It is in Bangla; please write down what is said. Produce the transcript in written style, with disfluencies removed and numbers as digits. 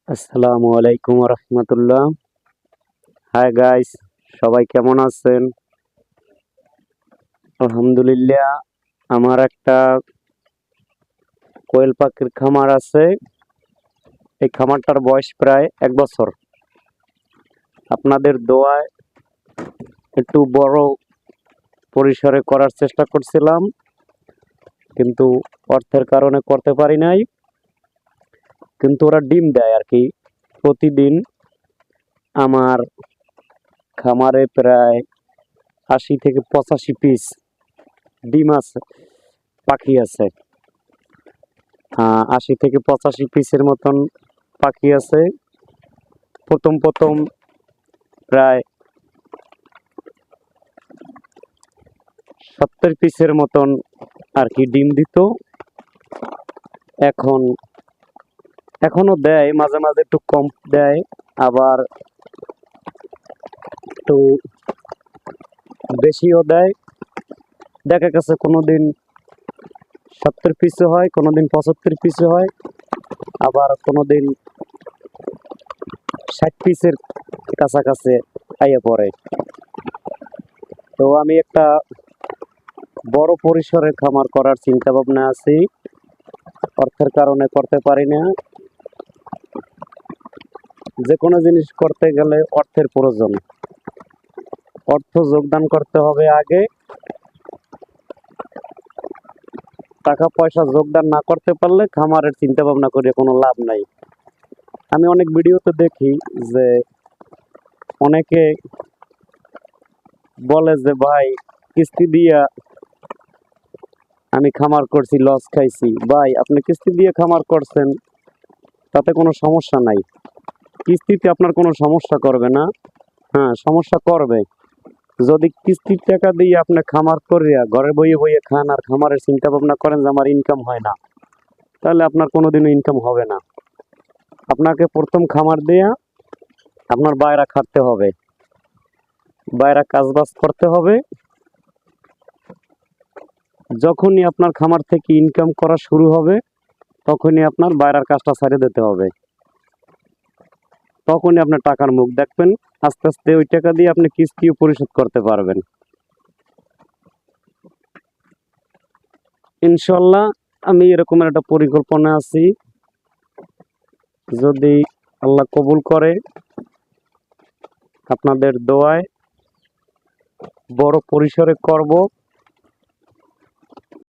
আসসালামু আলাইকুম রহমতুল্লাহ। হাই গাইস, সবাই কেমন আছেন? আলহামদুলিল্লাহ। আমার একটা কোয়েল পাখির খামার আছে। এই খামারটার বয়স প্রায় 1 বছর। আপনাদের দোয়ায় একটু বড় পরিসরে করার চেষ্টা করছিলাম, কিন্তু অর্থের কারণে করতে পারি নাই। কিন্তু ওরা ডিম দেয় আর কি। প্রতিদিন আমার খামারে প্রায় 80 থেকে 85 পিস ডিম আছে, পাখি আছে। 80 থেকে 85 পিসের মতন পাখি আছে। প্রথম প্রথম প্রায় 70 পিসের মতন আর কি ডিম দিত। এখন এখনো দেয়, মাঝে মাঝে একটু কম দেয়, আবার একটু বেশিও দেয়। দেখা গেছে কোনোদিন 70 পিসে হয়, কোনোদিন 75 পিসে হয়, আবার কোনোদিন 60 পিসের কাছাকাছি আইয়া পড়ে। তো আমি একটা বড় পরিসরের খামার করার চিন্তা ভাবনা আছি, অর্থের কারণে করতে পারি না। যে কোনো জিনিস করতে গেলে অর্থের প্রয়োজন, অর্থ যোগদান করতে হবে আগে। টাকা পয়সা যোগদান না করতে পারলে খামারের চিন্তা ভাবনা করে কোনো লাভ নাই। আমি অনেক ভিডিওতে দেখি যে অনেকে বলে যে ভাই, কিস্তি দিয়া আমি খামার করছি, লস খাইছি। ভাই, আপনি কিস্তি দিয়ে খামার করছেন, তাতে কোনো সমস্যা নাই। কিস্তিতে আপনার কোনো সমস্যা করবে না। হ্যাঁ, সমস্যা করবে যদি কিস্তির টাকা দিয়ে আপনি খামার করিয়া ঘরে বইয়ে বইয়ে খান আর খামারের চিন্তা ভাবনা করেন যে আমার ইনকাম হয় না, তাহলে আপনার কোনোদিনও ইনকাম হবে না। আপনাকে প্রথম খামার দেয়া আপনার বাইরা খাটতে হবে, বাইরা কাজবাজ করতে হবে। যখনই আপনার খামার থেকে ইনকাম করা শুরু হবে, তখনই আপনার বাইরার কাজটা ছাড়ে দিতে হবে। তখনই আপনার টাকার মুখ দেখবেন। আস্তে আস্তে ওই টাকা দিয়ে আপনি কিস্তিও পরিশোধ করতে পারবেন ইনশাল্লাহ। আমি এরকম একটা পরিকল্পনা আছি, যদি আল্লাহ কবুল করে। আপনাদের দোয়ায় বড় পরিসরে করব।